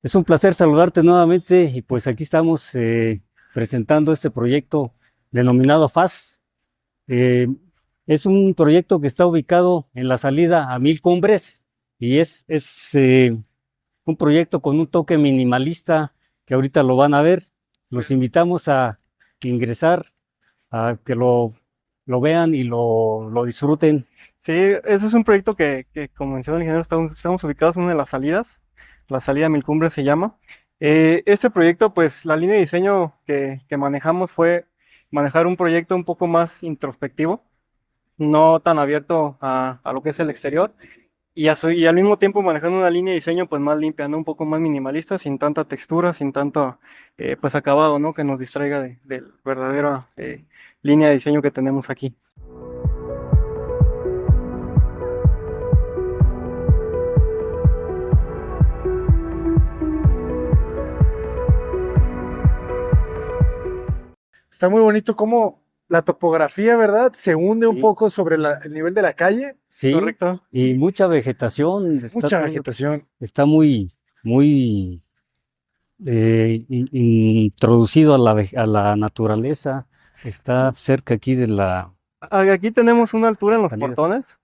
Es un placer saludarte nuevamente y pues aquí estamos presentando este proyecto denominado FAS. Eh, es un proyecto que está ubicado en la salida a Mil Cumbres y es un proyecto con un toque minimalista que ahorita lo van a ver. Los invitamos a ingresar, a que lo vean y lo disfruten. Sí, ese es un proyecto que como mencionó el ingeniero, estamos ubicados en una de las salidas, la salida Mil Cumbres se llama. Este proyecto, pues la línea de diseño que manejamos fue manejar un proyecto un poco más introspectivo, no tan abierto a lo que es el exterior, y al mismo tiempo manejando una línea de diseño pues más limpia, ¿no? Un poco más minimalista, sin tanta textura, sin tanto pues acabado, ¿no? Que nos distraiga de verdadera línea de diseño que tenemos aquí. Está muy bonito cómo la topografía, ¿verdad? Se hunde un Sí, poco sobre el nivel de la calle. sí, ¿Correcto? y mucha vegetación, Mucha vegetación. está muy introducido a a la naturaleza, está cerca aquí de la Aquí tenemos una altura en los salida. portones,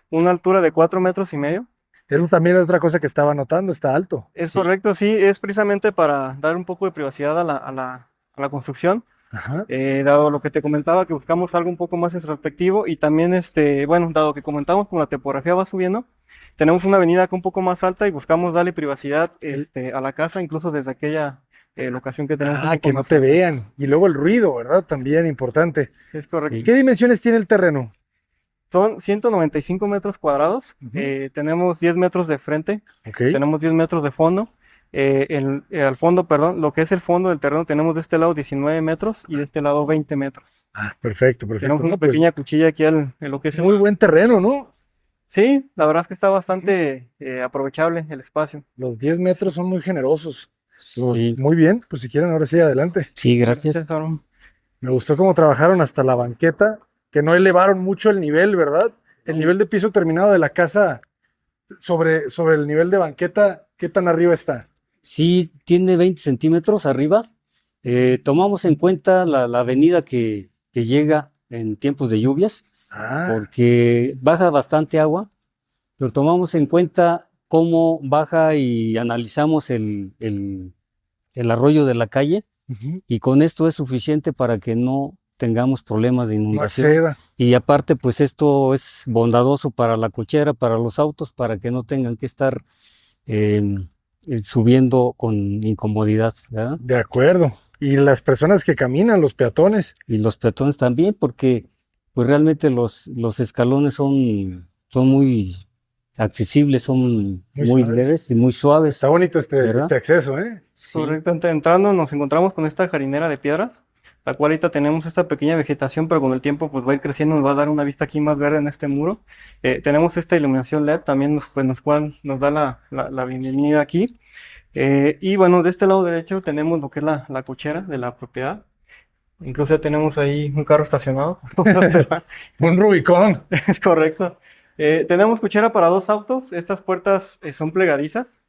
una altura de 4,5 metros. Eso también es otra cosa que estaba notando, está alto. Es Sí, correcto, sí, es precisamente para dar un poco de privacidad a la construcción, Ajá. dado lo que te comentaba, que buscamos algo un poco más introspectivo y también, bueno, dado que comentamos como la topografía va subiendo, tenemos una avenida acá un poco más alta y buscamos darle privacidad, El- a la casa, incluso desde aquella locación que tenemos un poco que no más te alta. vean. Y luego el ruido, ¿verdad? También importante. Es correcto. sí. ¿Qué dimensiones tiene el terreno? Son 195 metros cuadrados, Ujú. tenemos 10 metros de frente, Ok. tenemos 10 metros de fondo. Al fondo, perdón, lo que es el fondo del terreno, tenemos de este lado 19 metros y de este lado 20 metros. Ah, perfecto, Tenemos perfecto. una No, pues pequeña cuchilla aquí en lo que es el... muy buen terreno, ¿no? Sí, la verdad es que está bastante aprovechable el espacio. Los 10 metros son muy generosos. Sí, Muy bien, pues si quieren, ahora sí, adelante. sí, Gracias, gracias. Aaron. Me gustó cómo trabajaron hasta la banqueta, que no elevaron mucho el nivel, ¿verdad? El nivel de piso terminado de la casa sobre el nivel de banqueta, ¿qué tan arriba está? Sí, tiene 20 centímetros arriba. Tomamos en cuenta la avenida que llega en tiempos de lluvias, Ah, porque baja bastante agua, pero tomamos en cuenta cómo baja y analizamos el arroyo de la calle, ujú. y con esto es suficiente para que no tengamos problemas de No inundación. acceda. Y aparte, pues esto es bondadoso para la cochera, para los autos, para que no tengan que estar em, subiendo con incomodidad, ¿verdad? De acuerdo. Y las personas que caminan, los peatones, Y los peatones también, porque pues realmente los escalones son muy accesibles, son muy muy suaves. leves y muy Está suaves, bonito ¿verdad? este acceso, ¿eh? Sí, Correcto, entrando nos encontramos con esta jardinera de piedras, la cual ahorita tenemos esta pequeña vegetación, pero con el tiempo pues va a ir creciendo, nos va a dar una vista aquí más verde en este muro. Tenemos esta iluminación LED también, cual nos da la bienvenida aquí. Y bueno, de este lado derecho tenemos lo que es la cochera de la propiedad. Incluso ya tenemos ahí un carro estacionado. Un Rubicón. Es correcto. Tenemos cochera para dos autos. Estas puertas son plegadizas,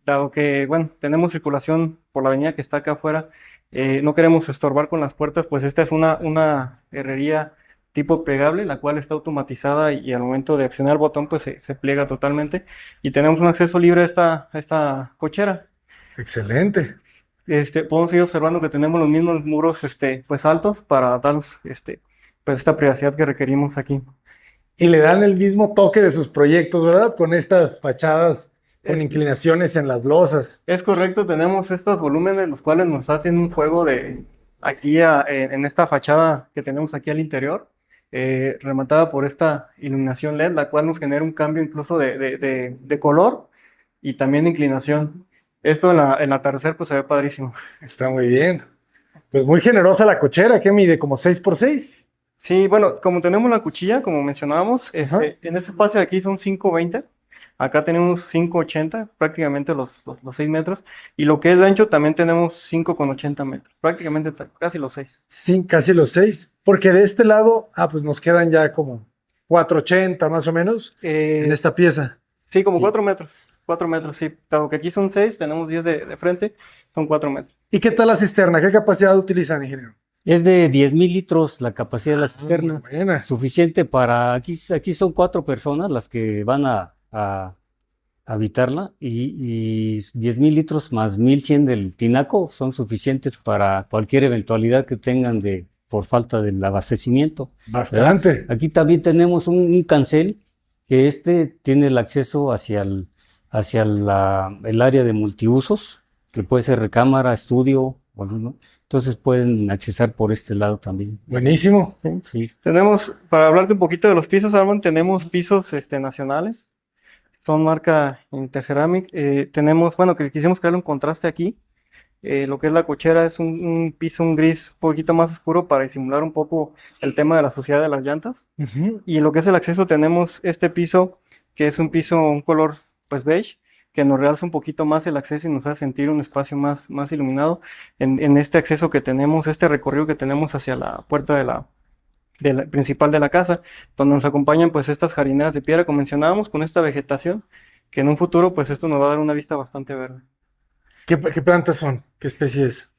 dado que, bueno, tenemos circulación por la avenida que está acá afuera. No queremos estorbar con las puertas, pues esta es una herrería tipo plegable, la cual está automatizada y al momento de accionar el botón, pues se pliega totalmente. Y tenemos un acceso libre a esta cochera. Excelente. Podemos ir observando que tenemos los mismos muros, pues altos para darnos, pues esta privacidad que requerimos aquí. Y le dan el mismo toque de sus proyectos, ¿verdad? Con estas fachadas con Es, inclinaciones en las losas. es correcto, tenemos estos volúmenes, los cuales nos hacen un juego de aquí en esta fachada que tenemos aquí al interior, rematada por esta iluminación LED, la cual nos genera un cambio incluso de color y también de inclinación. Esto en el atardecer pues se ve padrísimo. Está muy bien. Pues muy generosa la cochera, que mide como 6 por 6. Sí, bueno, como tenemos la cuchilla, como mencionábamos, Ajá. en este espacio de aquí son 5,20. Acá tenemos 5,80, prácticamente los 6 metros. Y lo que es de ancho también tenemos 5,80 metros, prácticamente casi los 6. Sí, casi los 6. Porque de este lado, pues nos quedan ya como 480 más o menos en esta pieza. Sí, como sí. 4 metros. 4 metros, sí. Dado que aquí son 6, tenemos 10 de frente, son 4 metros. ¿Y qué tal la cisterna? ¿Qué capacidad utilizan, ingeniero? Es de 10,000 litros la capacidad de la cisterna, Buena. suficiente para, aquí son 4 personas las que van a habitarla y 10,000 litros más 1,100 del tinaco son suficientes para cualquier eventualidad que tengan por falta del abastecimiento. Bastante. Aquí también tenemos un cancel que tiene el acceso hacia el área de multiusos, que puede ser recámara, estudio, ¿no? Entonces pueden accesar por este lado también. Buenísimo. Sí. Sí. Tenemos, para hablarte un poquito de los pisos, Armand, tenemos pisos nacionales, son marca Interceramic. Tenemos, bueno, que quisimos crearle un contraste aquí. Lo que es la cochera es un piso, un gris un poquito más oscuro para disimular un poco el tema de la suciedad de las llantas. Ujú. Y en lo que es el acceso tenemos este piso, que es un piso, un color pues beige, que nos realza un poquito más el acceso y nos hace sentir un espacio más iluminado en este acceso que tenemos, este recorrido que tenemos hacia la puerta principal de la casa, donde nos acompañan pues estas jardineras de piedra, como mencionábamos, con esta vegetación, que en un futuro pues esto nos va a dar una vista bastante verde. ¿Qué plantas son? ¿Qué especie es?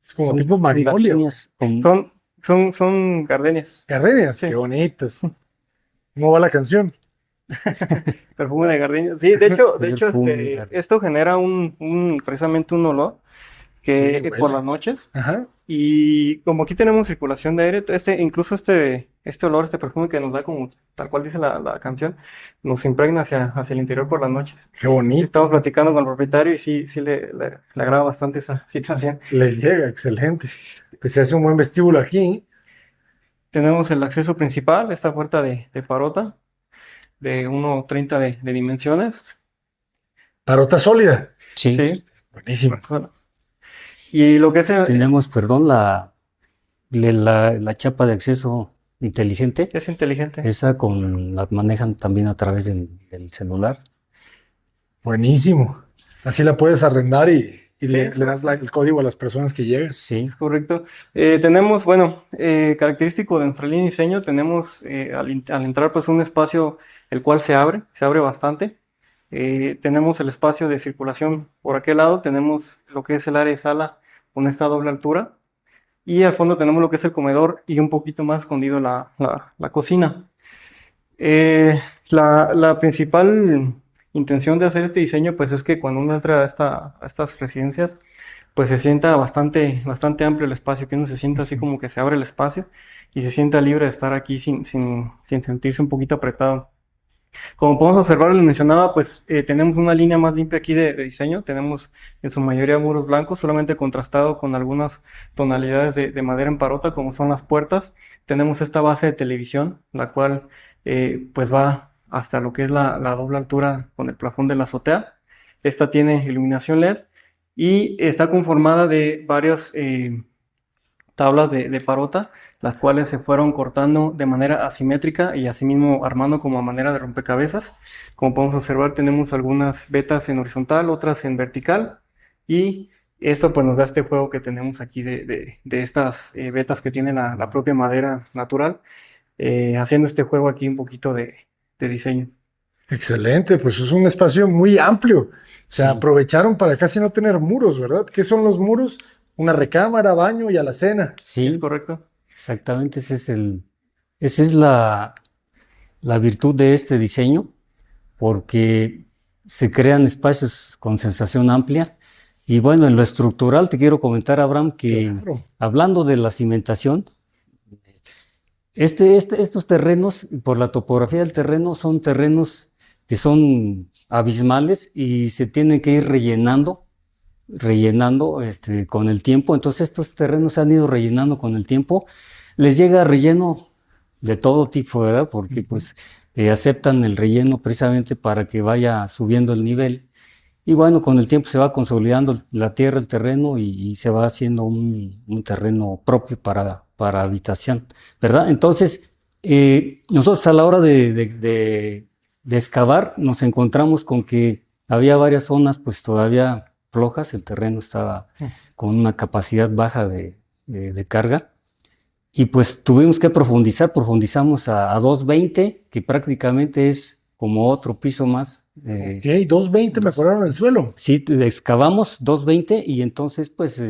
Es como Son tipo magnolia. gardenias Son gardenias, Gardenias, Sí. qué bonitas. ¿Cómo va la canción? perfume de gardenia. Sí, de hecho, Perfume de gardenia. esto genera precisamente un olor que Sí, por huele. las noches. Ajá. Y como aquí tenemos circulación de aire, incluso este olor, este perfume que nos da como tal cual dice la canción, nos impregna hacia el interior por las noches. Qué bonito. Estamos platicando con el propietario y sí le agrada bastante esa situación. Le llega, excelente. Pues se hace un buen vestíbulo aquí. Tenemos el acceso principal, esta puerta de parota de 1,30 de dimensiones. Parota sólida. Sí. Sí. Buenísimo. Bueno. Y lo que es Tenemos, perdón, la chapa de acceso inteligente. es inteligente. Esa la manejan también a través del celular. Buenísimo. Así la puedes arrendar y Sí, le das el código a las personas que llegan. Sí. Correcto. Tenemos, bueno, característico de nuestra línea de diseño, tenemos al entrar pues un espacio el cual se abre bastante. Tenemos el espacio de circulación por aquel lado, tenemos lo que es el área de sala con esta doble altura y al fondo tenemos lo que es el comedor y un poquito más escondido la cocina. La principal intención de hacer este diseño pues es que cuando uno entra a estas residencias pues se sienta bastante amplio el espacio, que uno se sienta así como que se abre el espacio y se sienta libre de estar aquí sin sentirse un poquito apretado. Como podemos observar, les mencionaba, pues tenemos una línea más limpia aquí de diseño, tenemos en su mayoría muros blancos, solamente contrastado con algunas tonalidades de madera en parota, como son las puertas. Tenemos esta base de televisión, la cual pues va hasta lo que es la doble altura con el plafón de la azotea. Esta tiene iluminación LED y está conformada de varias tablas de parota, las cuales se fueron cortando de manera asimétrica y asimismo armando como a manera de rompecabezas. Como podemos observar, tenemos algunas vetas en horizontal, otras en vertical, y esto pues nos da este juego que tenemos aquí de estas vetas que tiene la propia madera natural, haciendo este juego aquí un poquito de diseño. Excelente, pues es un espacio muy amplio. O sea, Sí. aprovecharon para casi no tener muros, ¿verdad? ¿Qué son los muros? Una recámara, baño y alacena. Sí, ¿Es correcto? exactamente. Esa es la virtud de este diseño, porque se crean espacios con sensación amplia. Y bueno, en lo estructural te quiero comentar, Abraham, que Claro. hablando de la cimentación, estos terrenos, por la topografía del terreno, son terrenos que son abismales y se tienen que ir rellenando con el tiempo. Entonces estos terrenos se han ido rellenando con el tiempo. Les llega relleno de todo tipo, ¿verdad? Porque pues aceptan el relleno precisamente para que vaya subiendo el nivel. Y bueno, con el tiempo se va consolidando la tierra, el terreno y se va haciendo un terreno propio para habitación, ¿verdad? Entonces, nosotros a la hora de excavar nos encontramos con que había varias zonas pues todavía flojas, el terreno estaba con una capacidad baja de carga y pues tuvimos que profundizamos a 220, que prácticamente es como otro piso más. Ok, 220 mejoraron el suelo. Sí, excavamos 220 y entonces pues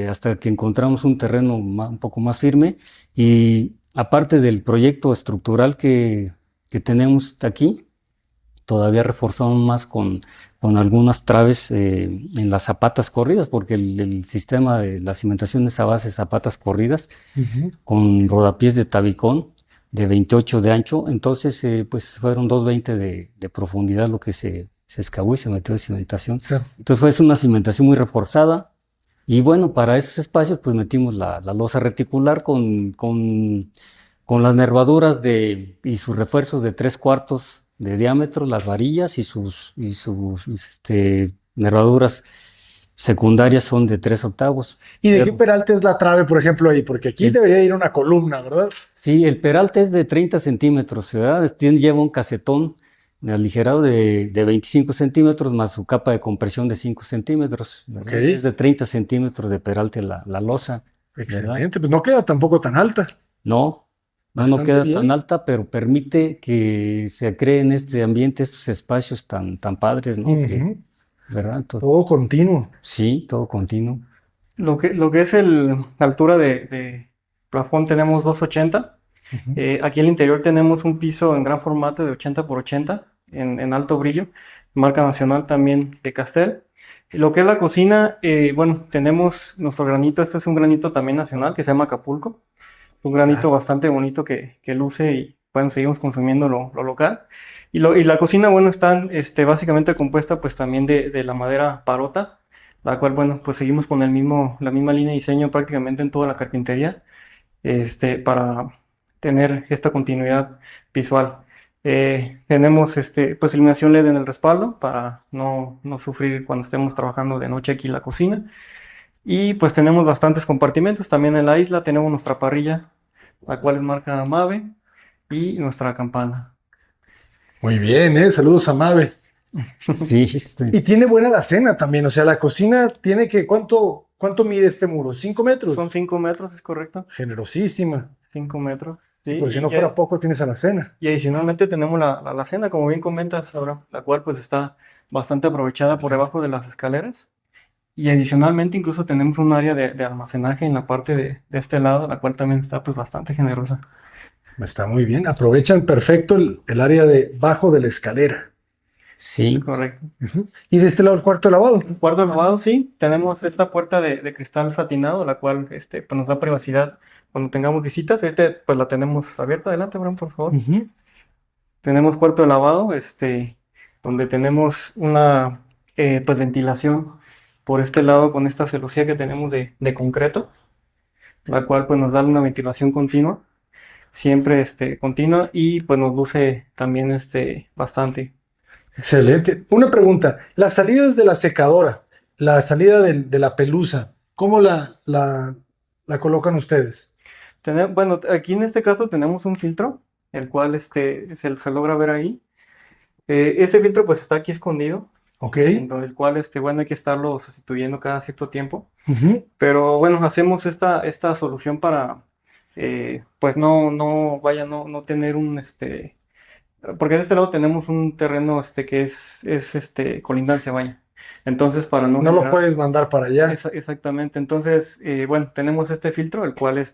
hasta que encontramos un terreno un poco más firme y aparte del proyecto estructural que tenemos aquí, todavía reforzamos más con algunas traves en las zapatas corridas, porque el sistema de la cimentación es a base de zapatas corridas con rodapiés de tabicón de 28 de ancho, entonces pues fueron 220 de profundidad lo que se excavó y se metió de cimentación. Sí. Entonces fue una cimentación muy reforzada y bueno, para esos espacios pues metimos la losa reticular con las nervaduras y sus refuerzos de 3/4 de diámetro, las varillas y sus nervaduras secundarias son de 3/8. ¿Y de qué peralte es la trave, por ejemplo, ahí? Porque aquí debería ir una columna, ¿verdad? Sí, el peralte es de 30 centímetros, ¿verdad? Lleva un casetón aligerado de 25 centímetros más su capa de compresión de 5 centímetros. ¿Verdad? Ok. Es de 30 centímetros de peralte la losa. ¿verdad? Excelente, pues no queda tampoco tan alta. No Bastante queda bien. tan alta, pero permite que se creen este ambiente, estos espacios tan padres, ¿no? Ujú. ¿Verdad? Entonces, Todo continuo. sí, todo continuo. Lo que es la altura de plafón tenemos 280. Ujú. Aquí en el interior tenemos un piso en gran formato de 80 por 80 en alto brillo, marca nacional también de Castel. Lo que es la cocina, bueno, tenemos nuestro granito, este es un granito también nacional que se llama Acapulco, un granito bastante bonito que luce y bueno, seguimos consumiendo lo local. Y la cocina, bueno, está básicamente compuesta pues también de la madera parota, la cual, bueno, pues seguimos con la misma línea de diseño prácticamente en toda la carpintería, para tener esta continuidad visual. Tenemos pues iluminación LED en el respaldo para no sufrir cuando estemos trabajando de noche aquí en la cocina. Y pues tenemos bastantes compartimentos. También en la isla tenemos nuestra parrilla, la cual es marca Mave, y nuestra campana. Muy bien, ¿eh? Saludos a Mabe. Sí, Y tiene buena la cena también, o sea, la cocina tiene que, ¿cuánto mide este muro? ¿5 metros? Son 5 metros, ¿es correcto? Generosísima. 5 metros, sí. Por si no fuera poco, tienes a la cena. Y adicionalmente tenemos la alacena, como bien comentas ahora, la cual pues está bastante aprovechada por debajo de las escaleras. Y adicionalmente incluso tenemos un área de almacenaje en la parte de este lado, la cual también está pues bastante generosa. Está muy bien. Aprovechan perfecto el área de bajo de la escalera. sí. Correcto. Ujú. Y de este lado el cuarto de lavado. Cuarto de lavado, sí, tenemos esta puerta de cristal satinado, la cual pues nos da privacidad cuando tengamos visitas. Pues la tenemos abierta. Adelante, Bram, por favor. Ujú. Tenemos cuarto de lavado, donde tenemos una pues ventilación por este lado con esta celosía que tenemos de concreto, la cual pues nos da una ventilación continua, siempre continua, y pues nos luce también bastante. Excelente. Una pregunta. Las salidas de la secadora, la salida de la pelusa, ¿cómo la colocan ustedes? Bueno, aquí en este caso tenemos un filtro, el cual se logra ver ahí. Ese filtro pues está aquí escondido, Ok. en el cual bueno, hay que estarlo sustituyendo cada cierto tiempo. Ujú. Pero bueno, hacemos esta solución para pues no tener porque de este lado tenemos un terreno que es colindancia, vaya. Entonces, para no No lo generar- puedes mandar para allá. Exactamente. Entonces, bueno, tenemos este filtro, el cual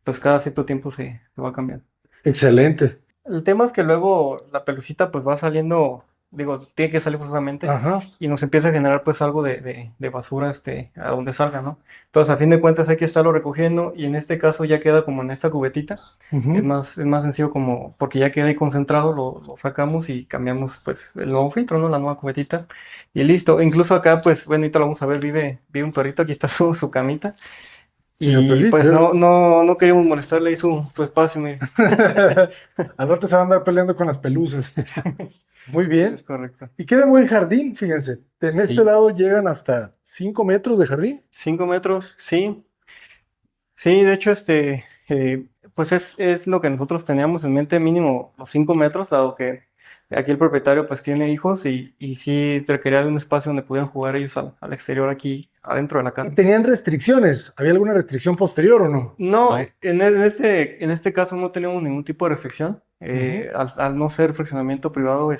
pues cada cierto tiempo se va cambiando. Excelente. El tema es que luego la pelucita pues va saliendo, digo, tiene que salir forzosamente, Ajá. y nos empieza a generar pues algo de basura a donde salga, ¿no? Entonces, a fin de cuentas hay que estarlo recogiendo, y en este caso ya queda como en esta cubetita. Ujú. Es más sencillo, como porque ya queda ahí concentrado, lo sacamos y cambiamos pues el nuevo filtro, ¿no? La nueva cubetita, y listo. Incluso acá pues, bueno, ahorita lo vamos a ver, vive un perrito, aquí está su camita. Señor Y perrito. pues no queríamos molestarle ahí su espacio, mire. Al rato se va a andar peleando con las pelusas. Muy bien. Es correcto. Y queda buen jardín, fíjense. En Sí. este lado llegan hasta 5 metros de jardín. 5 metros, sí. Sí, de hecho, pues es lo que nosotros teníamos en mente, mínimo los 5 metros, dado que aquí el propietario pues tiene hijos, y sí requería de un espacio donde pudieran jugar ellos al exterior, aquí adentro de la casa. ¿Tenían restricciones? ¿Había alguna restricción posterior o no? No, No. en este caso no teníamos ningún tipo de restricción. Al no ser fraccionamiento privado,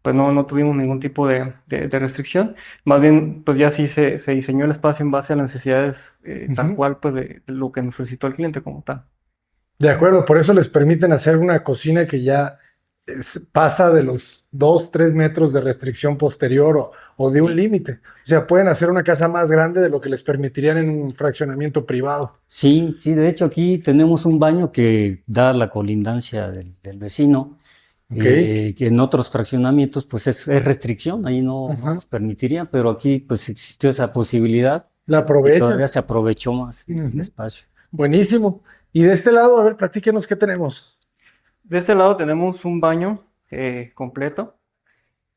pues no tuvimos ningún tipo de restricción. Más bien, pues ya sí se diseñó el espacio en base a las necesidades tal Ujú. cual, pues de lo que nos solicitó el cliente como tal. De acuerdo, por eso les permiten hacer una cocina que ya pasa de los 2, 3 metros de restricción posterior o de un Sí. límite. O sea, pueden hacer una casa más grande de lo que les permitirían en un fraccionamiento privado. Sí, sí, de hecho aquí tenemos un baño que da la colindancia del vecino, ¿Ok? que en otros fraccionamientos pues es restricción, ahí no Ajá. nos permitiría, pero aquí pues existió esa posibilidad La y todavía aprovechas. se aprovechó más el Ujú. espacio. Buenísimo. Y de este lado, a ver, platíquenos qué tenemos. De este lado tenemos un baño completo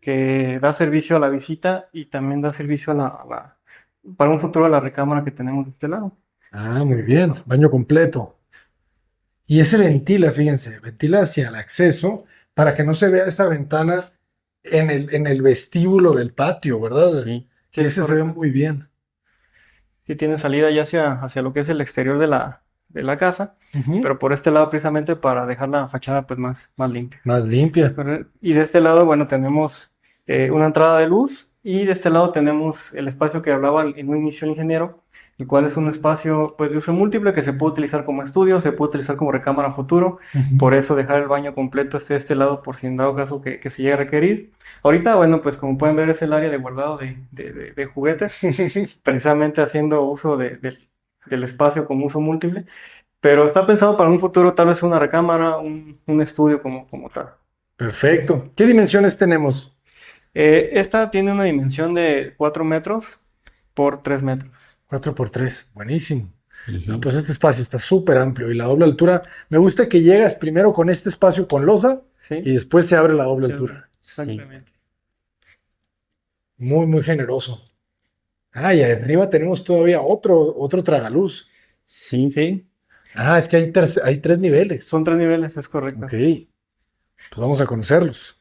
que da servicio a la visita y también da servicio para un futuro a la recámara que tenemos de este lado. Ah, muy bien. Baño completo. Y ese Sí, ventila, fíjense, ventila hacia el acceso para que no se vea esa ventana en el vestíbulo del patio, ¿verdad? sí, Sí, Que es ese se ve correcto. muy bien. Sí tiene salida ya hacia lo que es el exterior de la casa, Ujú. pero por este lado precisamente para dejar la fachada pues más limpia. Más limpia. Y de este lado, bueno, tenemos una entrada de luz y de este lado tenemos el espacio que hablaba en un inicio el ingeniero, el cual es un espacio pues de uso múltiple que se puede utilizar como estudio, se puede utilizar como recámara a futuro, Ujú. por eso dejar el baño completo de este lado por si en dado caso que se llegue a requerir. Ahorita, bueno, pues como pueden ver es el área de guardado de juguetes, precisamente haciendo uso del espacio como uso múltiple, pero está pensado para un futuro tal vez una recámara, un estudio como tal. Perfecto. ¿Qué dimensiones tenemos? Esta tiene una dimensión de 4 metros por 3 metros. 4 por 3. Buenísimo. No, ujú, pues este espacio está súper amplio y la doble altura. Me gusta que llegas primero con este espacio con losa y ¿Sí? después se abre la doble Sí, altura. sí, exactamente. Muy, muy generoso. Ah, y arriba tenemos todavía otro tragaluz. sí. Sí, Ah, es que hay 3 niveles. son 3 niveles, es correcto. Ok, pues vamos a conocerlos.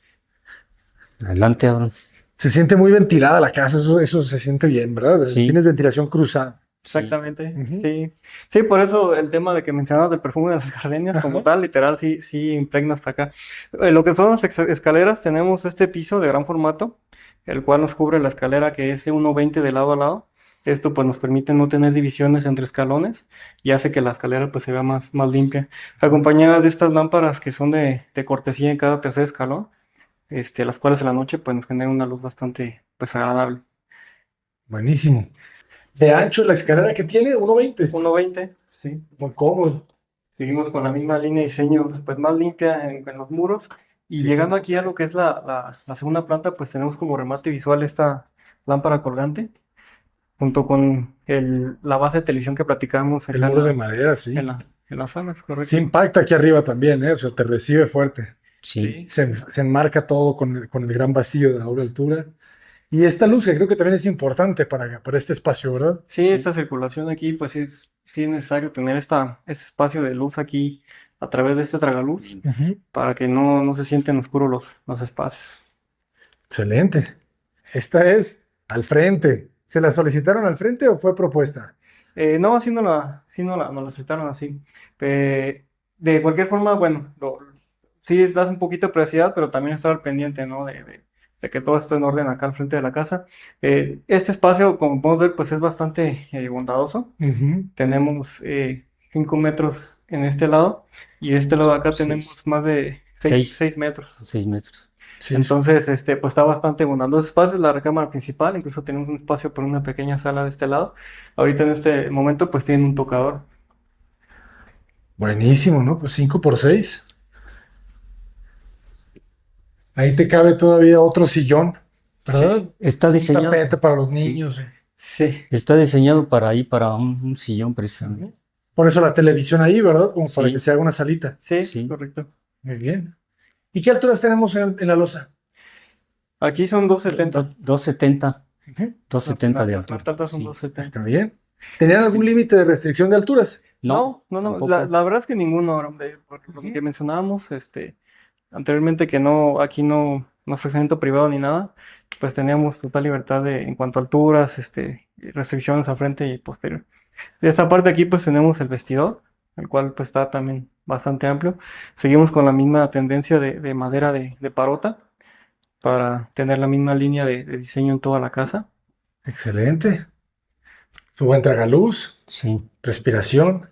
Adelante, Abraham. Se siente muy ventilada la casa, eso se siente bien, ¿verdad? Sí, Tienes ventilación cruzada. sí, Exactamente, Ujú. sí. Sí, por eso el tema de que mencionabas del perfume de las gardenias como Ajá. tal, literal, sí impregna hasta acá. Lo que son las escaleras, tenemos este piso de gran formato, el cual nos cubre la escalera que es de 1,20 de lado a lado. Esto pues nos permite no tener divisiones entre escalones y hace que la escalera pues se vea más limpia. Acompañada de estas lámparas que son de cortesía en cada tercer escalón, las cuales en la noche pues nos generan una luz bastante pues agradable. Buenísimo. De ancho la escalera que tiene, 1,20. 1,20, sí. Muy cómodo. Seguimos con la misma línea de diseño, pues más limpia en los muros. Y Sí, llegando sí. aquí a lo que es la segunda planta, pues tenemos como remate visual esta lámpara colgante, junto con la base de televisión que platicamos El acá muro de madera, sí. en la sala, es Sí correcto. impacta aquí arriba también, ¿eh? O sea, te recibe fuerte. sí. Sí, Se enmarca todo con el gran vacío de la doble altura. Y esta luz que creo que también es importante para este espacio, ¿verdad? sí, Sí, esta circulación aquí, pues sí es necesario tener este espacio de luz aquí a través de este tragaluz Ujú. para que no se sienten oscuros los espacios. Excelente. Esta es al frente. ¿Se la solicitaron al frente o fue propuesta? No, nos la aceptaron así. De cualquier forma, bueno, sí das un poquito de privacidad, pero también estar al pendiente, ¿no? De que todo esté en orden acá al frente de la casa. Este espacio, como podemos ver, pues es bastante bondadoso. Ujú. Tenemos 5 metros en este lado y de este lado de acá seis, tenemos más de seis, 6 metros. 6 metros. Sí, Entonces, pues está bastante abundante ese espacio, es la recámara principal, incluso tenemos un espacio por una pequeña sala de este lado. Ahorita en este momento, pues tienen un tocador. buenísimo, ¿no? Pues 5 por 6. Ahí te cabe todavía otro sillón, ¿verdad? Sí, Está Un diseñado, tapete para los sí, niños. sí, está diseñado para ahí, para un sillón precisamente. Por eso la televisión ahí, ¿verdad? Como para que Sí, se haga una salita. sí, es sí. correcto. Muy bien. ¿Y qué alturas tenemos en la losa? Aquí son 2,70. 270, Ujú. 270 de Las altura. altas son Sí. 2,70. Está bien. ¿Tenían algún límite de restricción de alturas? No, No, tampoco. la verdad es que ninguno, hombre, por lo que mencionábamos, anteriormente que no, aquí no ofrecimiento privado ni nada, pues teníamos total libertad en cuanto a alturas, restricciones a frente y posterior. De esta parte aquí pues tenemos el vestidor, el cual pues está también bastante amplio. Seguimos con la misma tendencia de madera de parota para tener la misma línea de diseño en toda la casa. Excelente. Su buen tragaluz, Sí. respiración.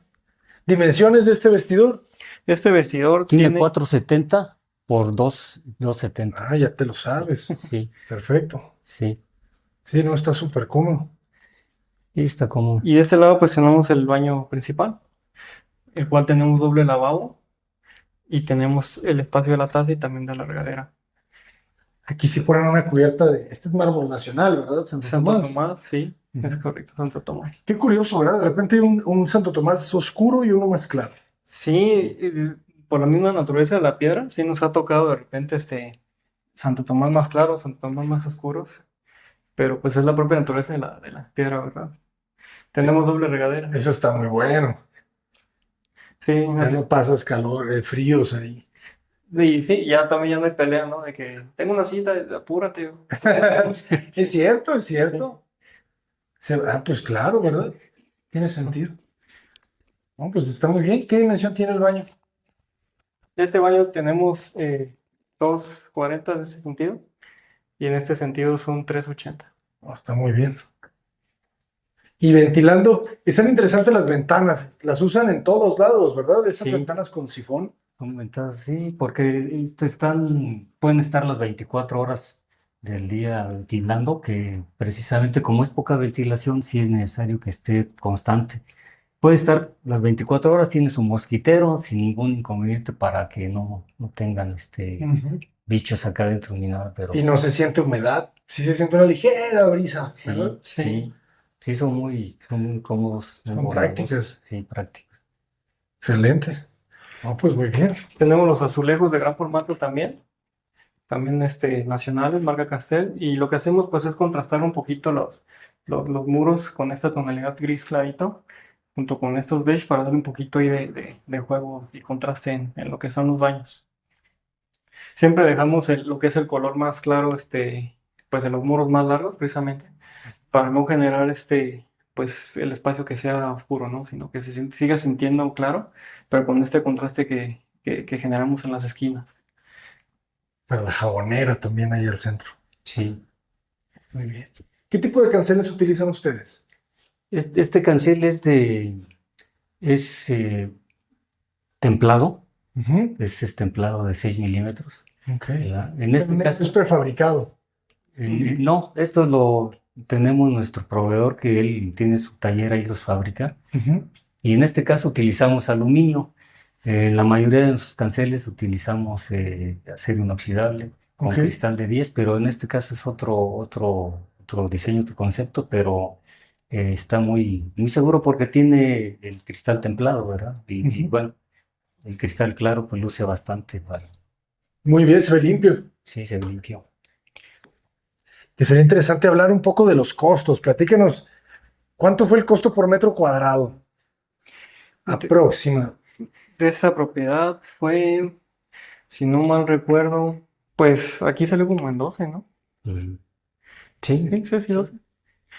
Dimensiones de este vestidor. Este vestidor Tiene tiene 470 por 270. Ah, ya te lo sabes. Sí, Perfecto. sí. Sí, no, está súper cómodo. Y está como. y de este lado pues tenemos el baño principal, el cual tenemos doble lavabo y tenemos el espacio de la taza y también de la regadera. Aquí sí ponen una cubierta de. Este es mármol nacional, ¿verdad? Santo Santo Tomás. Tomás, sí, es Ujú. correcto, Santo Tomás. Qué curioso, ¿verdad? De repente hay un Santo Tomás oscuro y uno más claro. Sí, por la misma naturaleza de la piedra, sí nos ha tocado de repente Santo Tomás más claros, Santo Tomás más oscuros, pero pues es la propia naturaleza de la piedra, ¿verdad? Tenemos doble regadera. Eso está muy bueno. Sí, Ya así- no pasas calor, fríos ahí. sí, ya también ya no hay pelea, ¿no? De que tengo una cita, apúrate. Es cierto, es cierto. Pues claro, ¿verdad? Tiene sentido. No, pues está muy bien. ¿Qué dimensión tiene el baño? En este baño tenemos 240 de ese sentido y en este sentido son 380. Está muy bien. Y ventilando, están interesantes las ventanas. Las usan en todos lados, ¿verdad? Esas Sí. ventanas con sifón. Son ventajas, sí, porque pueden estar las 24 horas del día ventilando, que precisamente como es poca ventilación, sí es necesario que esté constante. Puede estar las 24 horas, tiene su mosquitero sin ningún inconveniente para que no tengan Ujú. bichos acá adentro ni nada, pero Y no se siente humedad. Sí se siente una ligera brisa, ¿verdad? sí, sí, sí son muy cómodos, muy Son cómodos, prácticas. sí, prácticos. Excelente. No, pues muy bien. Tenemos los azulejos de gran formato también nacionales, marca Castel, y lo que hacemos pues es contrastar un poquito los muros con esta tonalidad gris clarito, junto con estos beige para darle un poquito ahí de juego y contraste en lo que son los baños. Siempre dejamos lo que es el color más claro, pues en los muros más largos, precisamente, para no generar pues el espacio que sea oscuro, ¿no? Sino que siga sintiendo claro, pero con este contraste que generamos en las esquinas. Para la jabonera también ahí al centro. Sí. Muy bien. ¿Qué tipo de canceles utilizan ustedes? Este cancel es templado, Ujú. es templado de 6 milímetros. Ok. ¿Verdad? En este Es caso, prefabricado. no, esto lo tenemos nuestro proveedor que él tiene su taller ahí los fabrica. Ujú. Y en este caso utilizamos aluminio. En la mayoría de nuestros canceles utilizamos acero inoxidable con Ok. cristal de 10, pero en este caso es otro diseño, otro concepto, pero está muy seguro porque tiene el cristal templado, ¿verdad? Y Ujú. bueno, el cristal claro pues luce bastante, vale. Muy bien, se ve limpio. Sí, se limpió. Que sería interesante hablar un poco de los costos. Platíquenos, ¿cuánto fue el costo por metro cuadrado? Aproxima. De esta propiedad fue, si no mal recuerdo, pues aquí salió como en 12, ¿no? Mm. Sí, Sí, sí, sí, 12.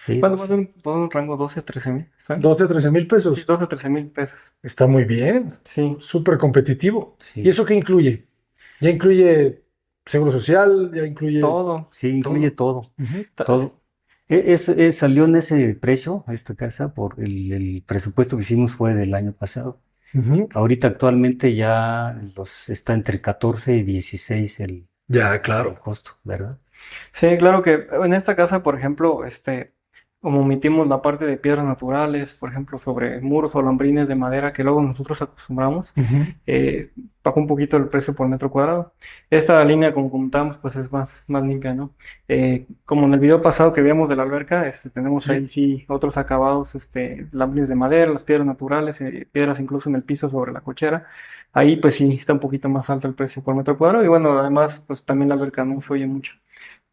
sí, ¿Cuánto va a ser un rango 12 a 13 mil? ¿Sabes? 12, 13 mil Sí, pesos. 12 a 13 mil pesos. Está muy bien. Sí, Súper competitivo. sí. ¿Y eso qué incluye? Ya incluye seguro social, ya incluye todo. Sí, incluye todo. Ujú. Todo. Salió en ese precio esta casa por el presupuesto que hicimos fue del año pasado. Ujú. Ahorita actualmente ya está entre 14 y 16 Ya, claro. el costo, ¿verdad? Sí, claro que en esta casa, por ejemplo, como omitimos la parte de piedras naturales, por ejemplo, sobre muros o lambrines de madera que luego nosotros acostumbramos, Ujú. bajó un poquito el precio por metro cuadrado. Esta línea, como comentamos, pues es más limpia, ¿no? Como en el video pasado que vimos de la alberca, tenemos Sí. ahí sí otros acabados, lambrines de madera, las piedras naturales, piedras incluso en el piso sobre la cochera. Ahí pues sí está un poquito más alto el precio por metro cuadrado y bueno, además pues también la alberca no influye mucho.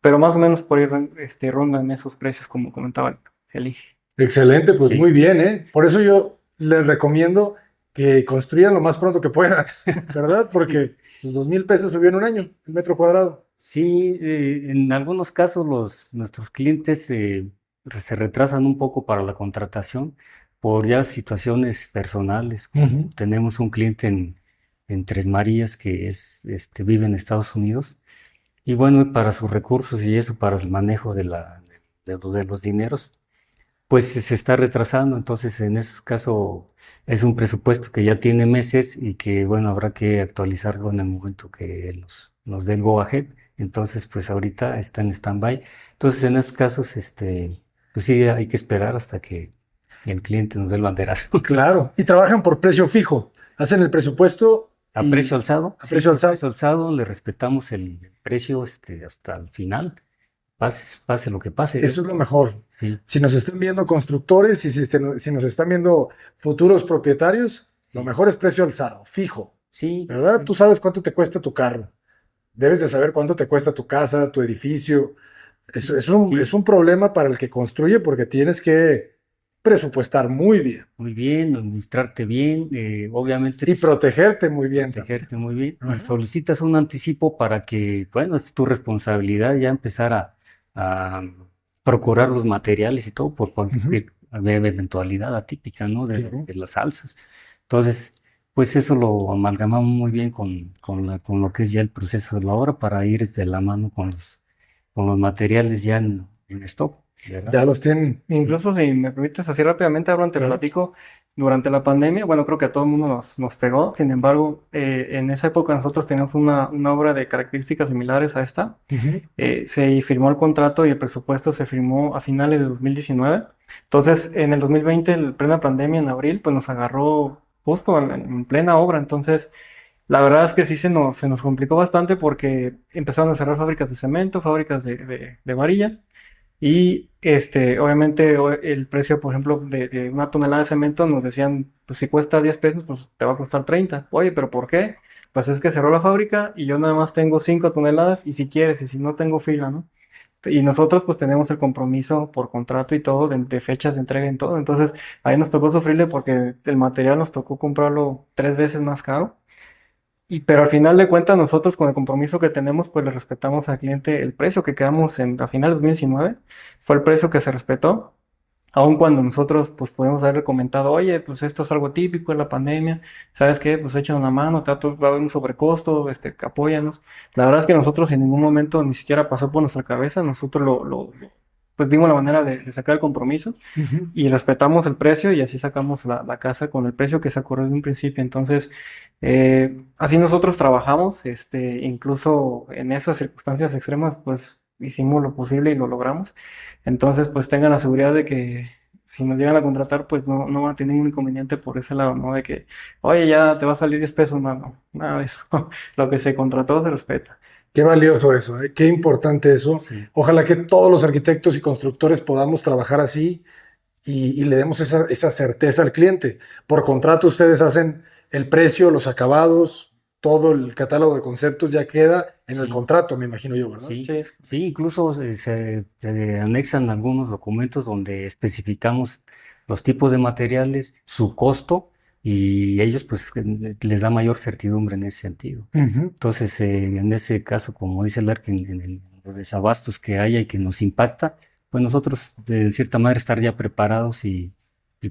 Pero más o menos por ahí rondan esos precios como comentaba Eli. Excelente, pues Sí. muy bien, ¿eh? Por eso yo les recomiendo que construyan lo más pronto que puedan, ¿verdad? Porque los 2,000 pesos subió en un año, el metro cuadrado. Sí, en algunos casos nuestros clientes se retrasan un poco para la contratación por ya situaciones personales. Ujú. Tenemos un cliente en Tres Marías que vive en Estados Unidos y bueno, para sus recursos y eso, para el manejo de los dineros, pues se está retrasando. Entonces, en esos casos es un presupuesto que ya tiene meses y que bueno, habrá que actualizarlo en el momento que él nos dé el go ahead. Entonces, pues ahorita está en stand-by. Entonces, en esos casos, pues sí, hay que esperar hasta que el cliente nos dé el banderazo. Claro. Y trabajan por precio fijo. Hacen el presupuesto A y precio alzado, a sí, precio a alzado. precio alzado, le respetamos el precio hasta el final, pase lo que pase. Eso es lo mejor. Sí, Si nos están viendo constructores y si nos están viendo futuros propietarios, lo sí, mejor es precio alzado, fijo, sí, ¿verdad? Tú sabes cuánto te cuesta tu carro. Debes de saber cuánto te cuesta tu casa, tu edificio. sí, Es sí, un problema para el que construye porque tienes que presupuestar muy bien muy bien, administrarte bien, obviamente, y pues, protegerte muy bien también. protegerte muy bien y Ajá. solicitas un anticipo para que, bueno, es tu responsabilidad ya empezar a procurar los materiales y todo por Ujú. cualquier eventualidad atípica, ¿no? Claro. De las salsas. Entonces, pues eso lo amalgamamos muy bien con lo que es ya el proceso de la obra para ir de la mano con los materiales ya en stock, ¿verdad? Ya los tienen. Sí, Incluso si me permites así rápidamente, Abraham, te claro. platico, durante la pandemia, bueno, creo que a todo el mundo nos pegó, sin embargo, en esa época nosotros teníamos una obra de características similares a esta. Ujú. Se firmó el contrato y el presupuesto se firmó a finales de 2019. Entonces, en el 2020, el plena pandemia, en abril, pues nos agarró justo en plena obra. Entonces, la verdad es que sí se nos complicó bastante porque empezaron a cerrar fábricas de cemento, fábricas de varilla. Y obviamente el precio, por ejemplo, de una tonelada de cemento nos decían, pues si cuesta 10 pesos, pues te va a costar 30. Oye, pero ¿por qué? Pues es que cerró la fábrica y yo nada más tengo 5 toneladas y si quieres, y si no tengo fila, ¿no? Y nosotros pues tenemos el compromiso por contrato y todo, de fechas de entrega y todo. Entonces ahí nos tocó sufrirle porque el material nos tocó comprarlo 3 veces más caro. Pero al final de cuentas, nosotros con el compromiso que tenemos, pues le respetamos al cliente el precio que quedamos a final de 2019, fue el precio que se respetó, aun cuando nosotros pues pudimos haberle comentado, oye, pues esto es algo típico de la pandemia, ¿sabes qué? Pues echa una mano, va a haber un sobrecosto, apóyanos. La verdad es que nosotros en ningún momento ni siquiera pasó por nuestra cabeza, nosotros pues vimos la manera de sacar el compromiso Ujú. y respetamos el precio y así sacamos la casa con el precio que se acordó en un principio. Entonces, así nosotros trabajamos, incluso en esas circunstancias extremas, pues hicimos lo posible y lo logramos. Entonces, pues tengan la seguridad de que si nos llegan a contratar, pues no van a tener ningún inconveniente por ese lado, ¿no? De que, oye, ya te va a salir 10 pesos más, no, nada de eso. Lo que se contrató se respeta. Qué valioso eso, ¿eh? Qué importante eso. Sí. Ojalá que todos los arquitectos y constructores podamos trabajar así y le demos esa certeza al cliente. Por contrato ustedes hacen el precio, los acabados, todo el catálogo de conceptos ya queda en el Sí. contrato, me imagino yo, ¿verdad? Sí, Sí. sí, incluso se anexan algunos documentos donde especificamos los tipos de materiales, su costo, y ellos pues les da mayor certidumbre en ese sentido. Ujú. Entonces, en ese caso, como dice Lark, en los desabastos que haya y que nos impacta, pues nosotros de cierta manera estar ya preparados y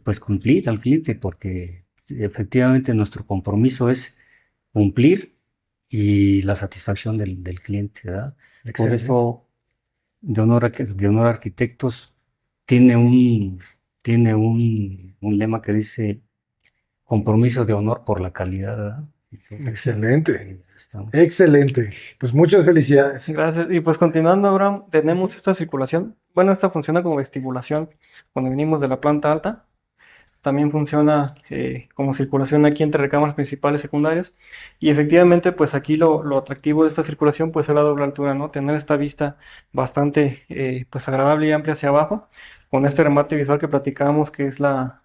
pues cumplir al cliente, porque sí, efectivamente nuestro compromiso es cumplir y la satisfacción del cliente, ¿verdad? Por Excelente. eso, de Honor Arquitectos tiene un lema que dice compromiso de honor por la calidad, ¿verdad? Entonces, Excelente. ahí estamos. Excelente. Pues muchas felicidades. Gracias. Y pues continuando, Abraham, tenemos esta circulación. Bueno, esta funciona como vestibulación cuando venimos de la planta alta. También funciona como circulación aquí entre recámaras principales y secundarias. Y efectivamente, pues aquí lo atractivo de esta circulación, pues es la doble altura, ¿no? Tener esta vista bastante, pues agradable y amplia hacia abajo, con este remate visual que platicábamos, que es la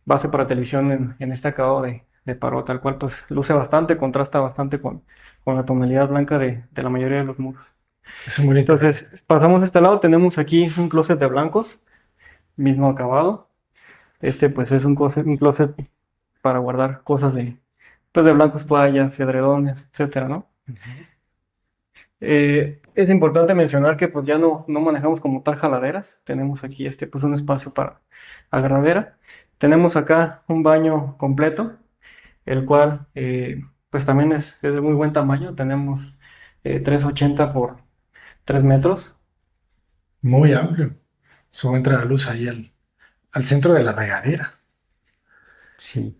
base para televisión en este acabado de paró, tal cual, pues luce bastante, contrasta bastante con la tonalidad blanca de la mayoría de los muros. Eso es muy lindo. Entonces, pasamos a este lado, tenemos aquí un closet de blancos, mismo acabado. Pues es un closet para guardar cosas pues de blancos, toallas, edredones, etcétera, ¿no? Ujú. Es importante mencionar que pues ya no manejamos como tal jaladeras. Tenemos aquí pues un espacio para agarradera. Tenemos acá un baño completo, el cual pues también es de muy buen tamaño. Tenemos 380 por 3 metros. Muy amplio. Eso entra la luz ahí al centro de la regadera. Sí,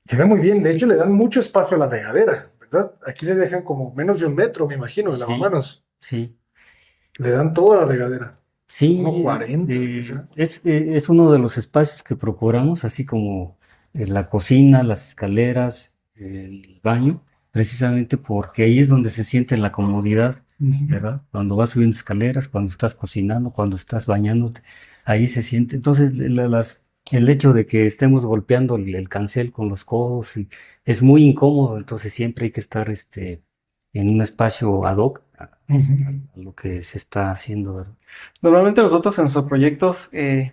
Se ve muy bien. De hecho, le dan mucho espacio a la regadera, ¿verdad? Aquí le dejan como menos de 1 metro, me imagino, de sí, lavamanos. sí. Le dan toda la regadera. Sí, 1,40. ¿Qué será? es uno de los espacios que procuramos, así como la cocina, las escaleras, el baño, precisamente porque ahí es donde se siente la comodidad, Ujú. ¿verdad? Cuando vas subiendo escaleras, cuando estás cocinando, cuando estás bañándote, ahí se siente. Entonces, el hecho de que estemos golpeando el cancel con los codos es muy incómodo, entonces siempre hay que estar en un espacio ad hoc Ujú. a lo que se está haciendo, ¿verdad? Normalmente nosotros en nuestros proyectos,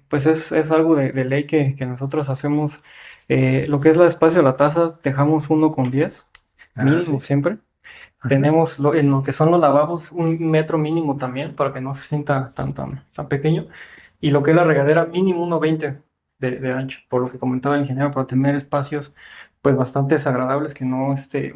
pues es algo de ley que nosotros hacemos. Lo que es el espacio de la taza, dejamos 1,10 Ah, mínimo sí. siempre. Ajá. Tenemos en lo que son los lavabos 1 metro mínimo también para que no se sienta tan pequeño. Y lo que es la regadera mínimo 1,20 de ancho, por lo que comentaba el ingeniero, para tener espacios pues bastante desagradables que no se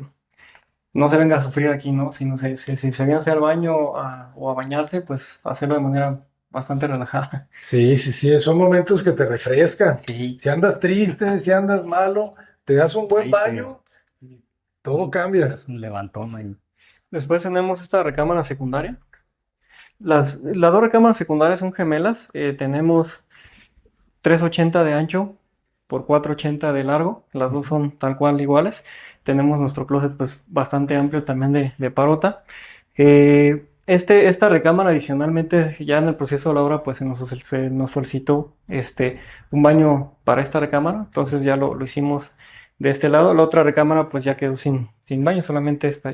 venga a sufrir aquí, ¿no? Sino si se viene a hacer al baño o a bañarse, pues hacerlo de manera bastante relajada. Sí, sí, sí. Son momentos que te refrescan. Sí, Si andas triste, si andas malo, te das un buen ahí baño y todo cambia. es un levantón ahí. Después tenemos esta recámara secundaria. Las dos recámaras secundarias son gemelas. Tenemos 380 de ancho por 480 de largo. Las dos son tal cual iguales. Tenemos nuestro closet pues bastante amplio también de parota. Esta recámara adicionalmente ya en el proceso de la obra pues se nos solicitó un baño para esta recámara. Entonces ya lo hicimos de este lado. La otra recámara pues ya quedó sin baño, solamente esta.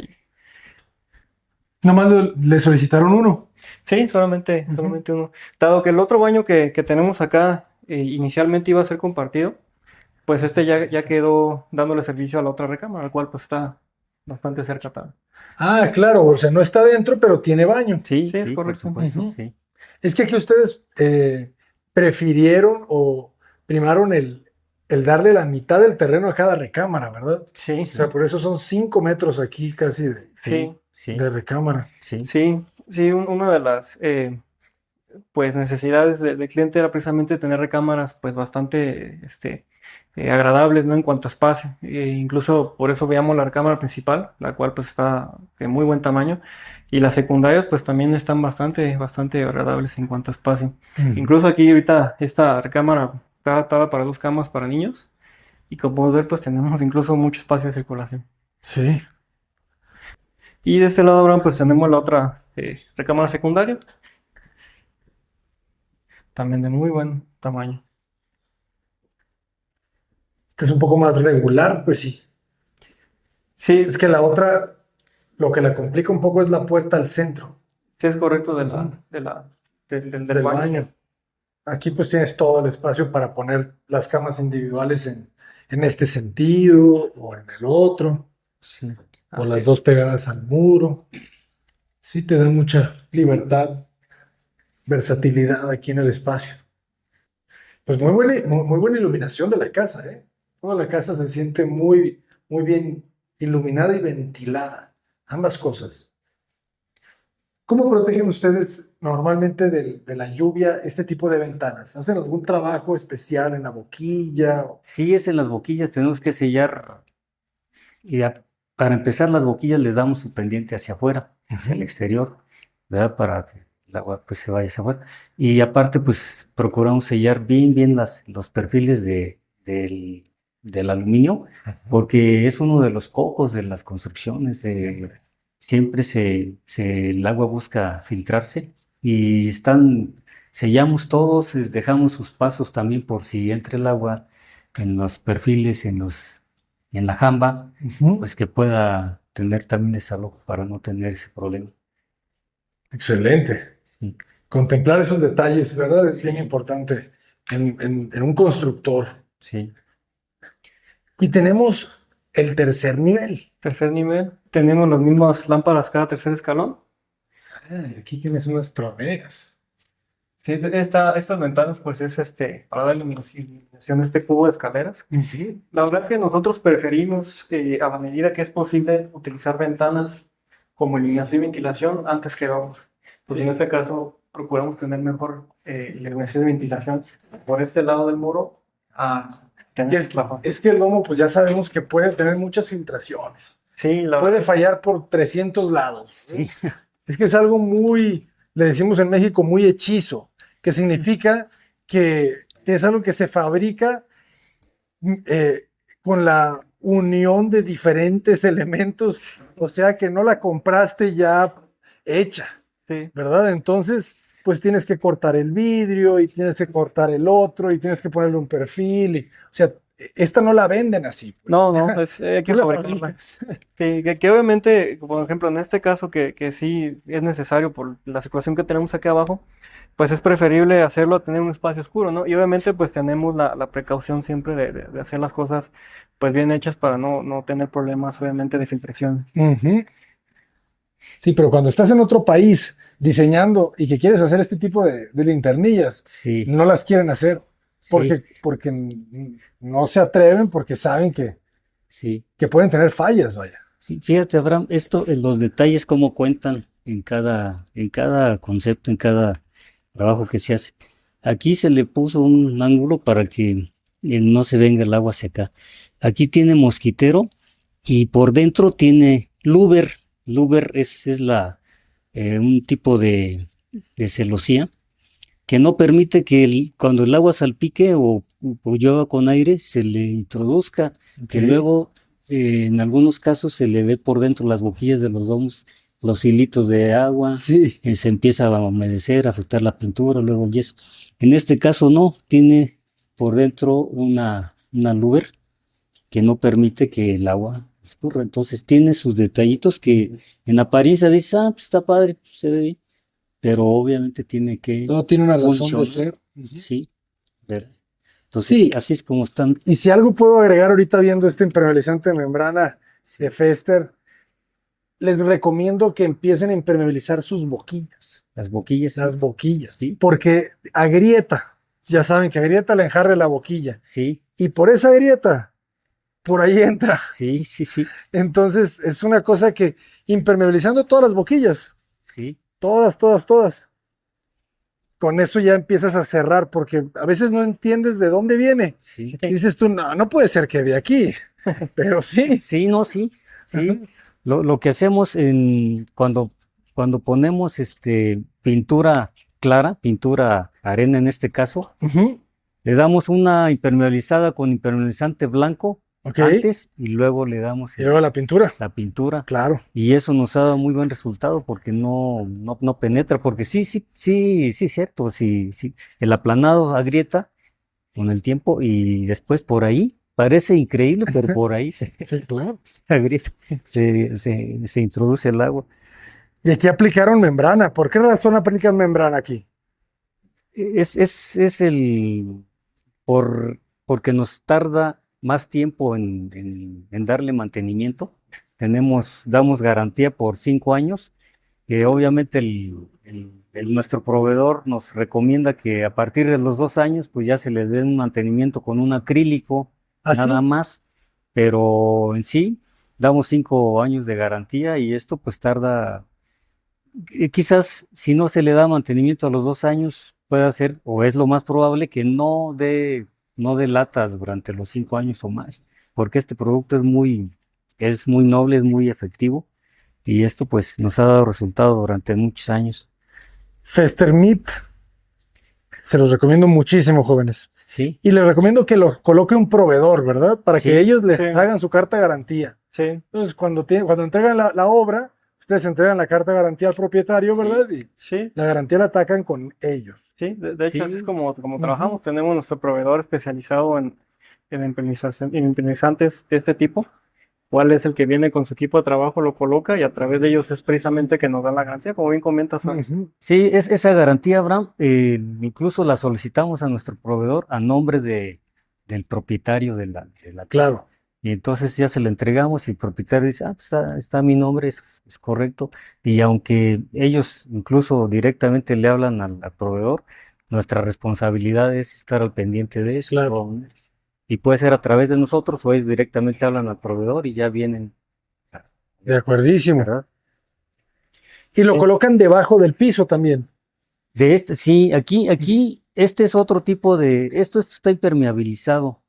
Nomás le solicitaron uno. Sí, solamente, Ujú. solamente uno. Dado que el otro baño que tenemos acá inicialmente iba a ser compartido, pues ya quedó dándole servicio a la otra recámara, al cual pues está bastante cerca también. Ah, claro, o sea, no está dentro, pero tiene baño. Sí, Sí, es sí, por correcto. supuesto, Ujú. sí. Es que aquí ustedes prefirieron o primaron el darle la mitad del terreno a cada recámara, ¿verdad? Sí, O sea, Sí, por eso son 5 metros aquí casi sí, sí, sí, de recámara. sí, sí, una de las pues necesidades del cliente era precisamente tener recámaras pues bastante agradables, ¿no? En cuanto a espacio. Incluso por eso veamos la recámara principal, la cual pues está de muy buen tamaño. Y las secundarias pues también están bastante agradables en cuanto a espacio. Ujú. Incluso aquí ahorita esta recámara está adaptada para 2 camas para niños. Y como podemos ver pues tenemos incluso mucho espacio de circulación. Sí. Y de este lado ahora pues tenemos la otra recámara secundaria, también de muy buen tamaño. Este es un poco más regular, pues sí. Es Sí, que la otra, lo que la complica un poco es la puerta al centro sí es correcto Ujú. del Del baño. baño. Aquí pues tienes todo el espacio para poner las camas individuales en este sentido o en el otro, sí. o Así las es. dos pegadas al muro. Sí te da mucha libertad, versatilidad aquí en el espacio. Pues muy buena iluminación de la casa, ¿eh? Toda la casa se siente muy bien iluminada y ventilada. Ambas cosas. ¿Cómo protegen ustedes normalmente de la lluvia este tipo de ventanas? ¿Hacen algún trabajo especial en la boquilla? Sí, es en las boquillas, tenemos que sellar y para empezar las boquillas les damos su pendiente hacia afuera, hacia el Ujú. exterior, ¿verdad? Para que el agua pues se vaya hacia afuera. Y aparte pues procuramos sellar bien los perfiles del aluminio, porque es uno de los cocos de las construcciones. Siempre el agua busca filtrarse y sellamos todos, dejamos sus pasos también por si entra el agua en los perfiles, en la jamba, Ujú. pues que pueda tener también desalojo para no tener ese problema. Excelente. Sí, Contemplar esos detalles, ¿verdad? Es bien sí, importante en un constructor. sí, Y tenemos el tercer nivel. Tercer nivel, tenemos las mismas lámparas cada tercer escalón. Aquí tienes unas troneras. Sí, estas ventanas, pues es para darle iluminación a este cubo de escaleras. La verdad es que nosotros preferimos, a la medida que es posible, utilizar ventanas como iluminación y ventilación antes que vamos. Porque Sí. en este caso procuramos tener mejor iluminación y ventilación por este lado del muro a tener Es que el domo, pues ya sabemos que puede tener muchas filtraciones. Sí, la Puede verdad. fallar por 300 lados. Sí, Es que es algo muy, le decimos en México, muy hechizo, que significa que es algo que se fabrica eh, con la unión de diferentes elementos, o sea que no la compraste ya hecha, Sí. ¿verdad? Entonces, pues tienes que cortar el vidrio y tienes que cortar el otro y tienes que ponerle un perfil. O sea, esta no la venden así, pues. No, O sea, no, hay que tú la fabricarla. fabricas. Sí, que obviamente, por ejemplo, en este caso que sí es necesario por la situación que tenemos aquí abajo, pues es preferible hacerlo a tener un espacio oscuro, ¿no? Y obviamente pues tenemos la precaución siempre de hacer las cosas pues bien hechas para no tener problemas obviamente de filtración. Ujú. Sí, pero cuando estás en otro país diseñando y que quieres hacer este tipo de linternillas, sí, no las quieren hacer sí, porque no se atreven, porque saben sí. que pueden tener fallas, vaya. Sí, fíjate, Abraham, los detalles cómo cuentan en cada concepto, en cada trabajo que se hace. Aquí se le puso un ángulo para que no se venga el agua hacia acá. Aquí tiene mosquitero y por dentro tiene louver. Louver es un tipo de celosía que no permite que cuando el agua salpique o llueva con aire se le introduzca, que Ok. luego en algunos casos se le ve por dentro las boquillas de los domos, los hilitos de agua, Sí. se empieza a humedecer, a afectar la pintura, luego el yeso. En este caso no, tiene por dentro una louver que no permite que el agua escurra. Entonces tiene sus detallitos que en apariencia dice, pues está padre, pues, se ve bien, pero obviamente tiene que Todo tiene una razón de funcionar, ser. Ujú. sí, ¿verdad? Entonces, Sí, así es como están, y si algo puedo agregar ahorita viendo este impermeabilizante de membrana sí, de Fester, les recomiendo que empiecen a impermeabilizar sus boquillas. las boquillas, Las boquillas. sí, Porque agrieta. Ya saben que agrieta le enjarre la boquilla. sí, Y por esa grieta, por ahí entra. sí, sí, sí, Entonces es una cosa que impermeabilizando todas las boquillas, sí, todas, todas, todas, con eso ya empiezas a cerrar porque a veces no entiendes de dónde viene. sí, Y dices tú, no, no puede ser que de aquí, pero sí. sí, no, sí, sí. Ajá. Lo que hacemos cuando ponemos pintura clara, pintura arena en este caso, Ujú. le damos una impermeabilizada con impermeabilizante blanco Ok. antes y luego le damos Y luego la pintura, la pintura. claro. Y eso nos ha dado muy buen resultado porque no penetra, porque sí, cierto, sí, sí, el aplanado agrieta con el tiempo y después por ahí, parece increíble, pero por ahí Sí, claro. se agrieta, se introduce el agua. Y aquí aplicaron membrana. ¿Por qué razón aplican membrana aquí? Es porque nos tarda más tiempo en darle mantenimiento. Damos garantía por 5 años, que obviamente nuestro proveedor nos recomienda que a partir de los 2 años, pues ya se le dé un mantenimiento con un acrílico, nada ¿Así? más, pero en sí damos 5 años de garantía y esto pues tarda, quizás si no se le da mantenimiento a los 2 años, puede ser, o es lo más probable que no dé latas durante los 5 años o más, porque este producto es muy noble, es muy efectivo. Y esto pues nos ha dado resultado durante muchos años. Festermip. Se los recomiendo muchísimo, jóvenes. Sí, Y les recomiendo que lo coloque un proveedor, ¿verdad? Para sí, que ellos les Sí. hagan su carta de garantía. Sí, Entonces, cuando entregan la obra, ustedes entregan la carta de garantía al propietario, Sí. ¿verdad? Y sí, la garantía la atacan con ellos. sí. De hecho, Sí. así es como Ujú. trabajamos. Tenemos nuestro proveedor especializado en impermeabilizantes de este tipo. Cuál es el que viene con su equipo de trabajo, lo coloca y a través de ellos es precisamente que nos dan la garantía, como bien comentas. Ujú. sí, esa garantía, Abraham, incluso la solicitamos a nuestro proveedor a nombre del propietario de la casa. Claro. Y entonces ya se la entregamos y el propietario dice, ah, pues está mi nombre, es correcto. Y aunque ellos incluso directamente le hablan al proveedor, nuestra responsabilidad es estar al pendiente de eso. Claro. Y puede ser a través de nosotros o ellos directamente hablan al proveedor y ya vienen, De acuerdísimo. ¿verdad? Y lo Eh, colocan debajo del piso también. De este, sí, aquí, este es otro tipo esto está impermeabilizado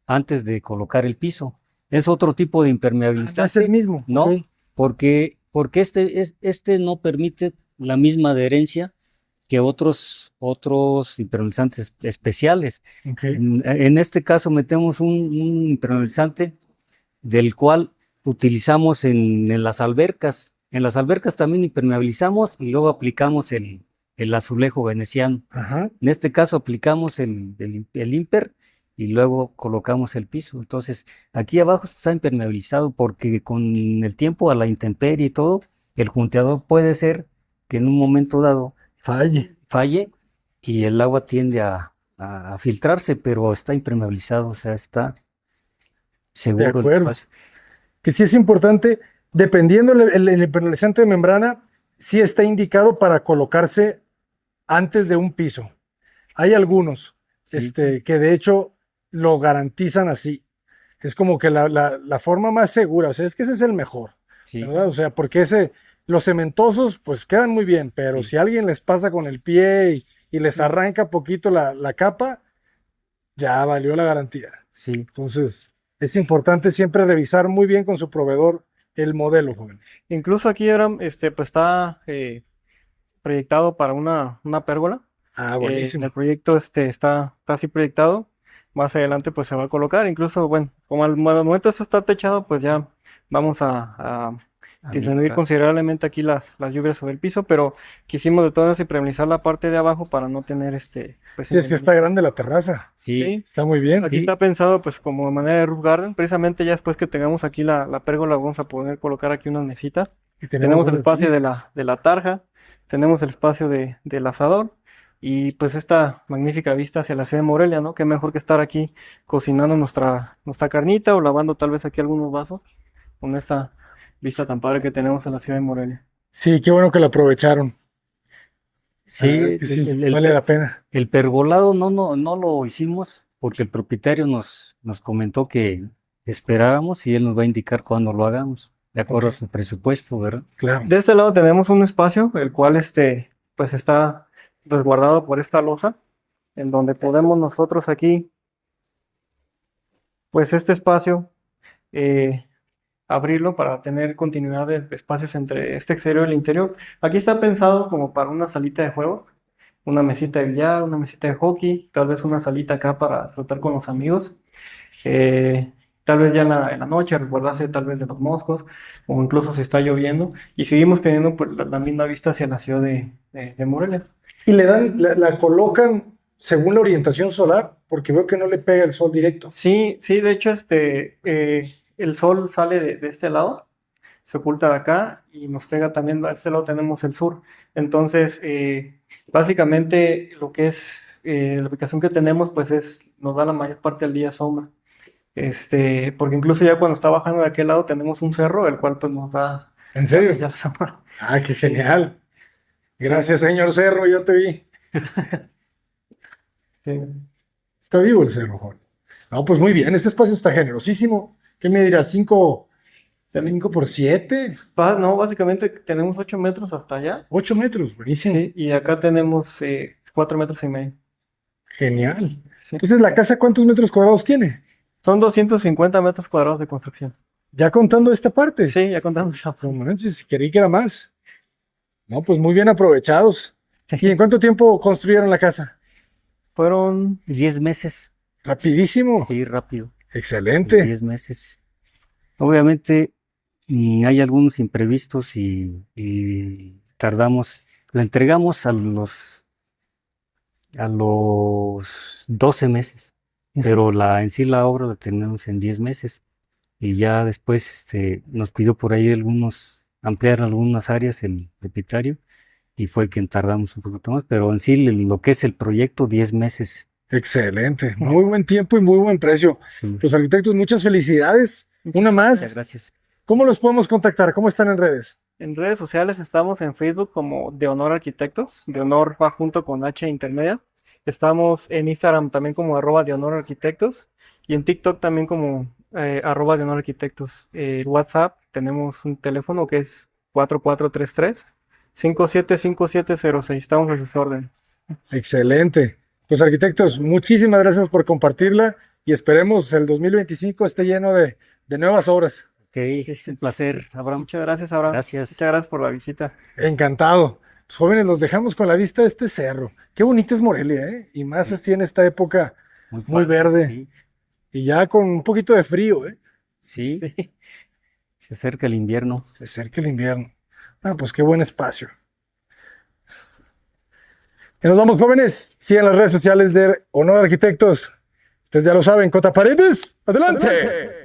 antes de colocar el piso. Es otro tipo de No es el impermeabilizante, mismo. ¿no? Ok. Porque este no permite la misma adherencia que otros impermeabilizantes especiales. Ok. En este caso metemos un impermeabilizante del cual utilizamos en las albercas. En las albercas también impermeabilizamos y luego aplicamos el azulejo veneciano. Ajá. En este caso aplicamos el imper y luego colocamos el piso. Entonces, aquí abajo está impermeabilizado porque con el tiempo, a la intemperie y todo, el junteador puede ser que en un momento dado falle y el agua tiende a filtrarse, pero está impermeabilizado, o sea, está De seguro el acuerdo. espacio. Que sí es importante, dependiendo el impermeabilizante de membrana, sí está indicado para colocarse antes de un piso. Hay algunos Sí, que de hecho lo garantizan así. Es como que la forma más segura, o sea, es que ese es el mejor, sí, ¿verdad? O sea, porque los cementosos pues quedan muy bien, pero sí. si alguien les pasa con el pie y les arranca poquito la capa, ya valió la garantía. Sí, Entonces, es importante siempre revisar muy bien con su proveedor el modelo, jóvenes. Incluso aquí era, pues está proyectado para una pérgola. Ah, En buenísimo. el proyecto está así proyectado. Más adelante pues se va a colocar. Incluso, bueno, como al momento esto está techado, pues ya vamos a disminuir mejor. considerablemente aquí las lluvias sobre el piso, pero quisimos de todas impermeabilizar la parte de abajo para no tener pues Sí, es que está grande la terraza. Sí, Sí, Está muy bien. aquí está pensado pues como manera de roof garden. Precisamente ya después que tengamos aquí la pérgola, vamos a poder colocar aquí unas mesitas. Y Tenemos el buenas espacio vistas. de la tarja, tenemos el espacio del asador y pues esta magnífica vista hacia la ciudad de Morelia, ¿no? Qué mejor que estar aquí cocinando nuestra carnita o lavando tal vez aquí algunos vasos con esta vista tan padre que tenemos en la ciudad de Morelia. Sí, qué bueno que la aprovecharon. La verdad sí, que sí, vale la pena. el pergolado no lo hicimos porque el propietario nos comentó que esperáramos y él nos va a indicar cuándo lo hagamos, de acuerdo a Ok. su presupuesto, ¿verdad? Claro. De este lado tenemos un espacio, el cual pues está resguardado por esta losa, en donde podemos nosotros aquí, pues este espacio, eh, abrirlo para tener continuidad de espacios entre este exterior y el interior. Aquí está pensado como para una salita de juegos, una mesita de billar, una mesita de hockey, tal vez una salita acá para disfrutar con los amigos. eh, Tal vez ya en la noche, resguardarse tal vez de los moscos, o incluso si está lloviendo, y seguimos teniendo pues, la misma vista hacia la ciudad de Morelia. Y la colocan según la orientación solar, porque veo que no le pega el sol directo. Sí, sí, de hecho, el sol sale de este lado, se oculta de acá y nos pega también, a este lado tenemos el sur. Entonces, básicamente lo que es la ubicación que tenemos, pues nos da la mayor parte del día sombra. Porque incluso ya cuando está bajando de aquel lado tenemos un cerro, el cual pues nos da ¿En ya serio? la sombra. Ah, qué Sí, genial. sí, Gracias, señor Cerro, yo te vi. sí. Está vivo el cerro, Juan. No, pues muy bien, este espacio está generosísimo. ¿Qué me dirás? ¿5 Ten- por 7? No, básicamente tenemos 8 metros hasta allá, 8 metros, buenísimo. sí, y acá tenemos 4 metros y medio. Genial. Sí. Esa es la casa, ¿cuántos metros cuadrados tiene? Son 250 metros cuadrados de construcción. Ya contando esta parte. Sí, ya contamos esa No parte. manches, creí que era más. No, pues muy bien aprovechados. Sí. ¿Y en cuánto tiempo construyeron la casa? Fueron 10 meses, Rapidísimo. sí, rápido, Excelente. 10 meses. Obviamente hay algunos imprevistos y tardamos, la entregamos a los 12 meses, pero en sí la obra la terminamos en 10 meses y ya después nos pidió por ahí ampliar algunas áreas el propietario y fue el que tardamos un poquito más, pero en sí lo que es el proyecto 10 meses Excelente. Muy buen tiempo y muy buen precio. Sí. Los arquitectos, muchas felicidades. Una Muchas más. gracias. ¿Cómo los podemos contactar? ¿Cómo están en redes? En redes sociales estamos en Facebook como De Honor Arquitectos. De Honor va junto con H intermedia. Estamos en Instagram también como @De Honor Arquitectos. Y en TikTok también como @De Honor Arquitectos. WhatsApp tenemos un teléfono que es 4433-575706. Estamos a sus órdenes. Excelente. Pues arquitectos, muchísimas gracias por compartirla y esperemos el 2025 esté lleno de nuevas obras. Ok, es un placer, Abraham. Muchas gracias, Abraham. Gracias. Muchas gracias por la visita. Encantado. Pues, jóvenes, los dejamos con la vista de este cerro. Qué bonito es Morelia, ¿eh? Y más Sí. así en esta época muy padre, verde. Sí. Y ya con un poquito de frío, ¿eh? Sí. Se acerca el invierno. Se acerca el invierno. Ah, pues qué buen espacio. Y nos vamos, jóvenes. Sigan las redes sociales de Honor Arquitectos. Ustedes ya lo saben. Cota Paredes, adelante.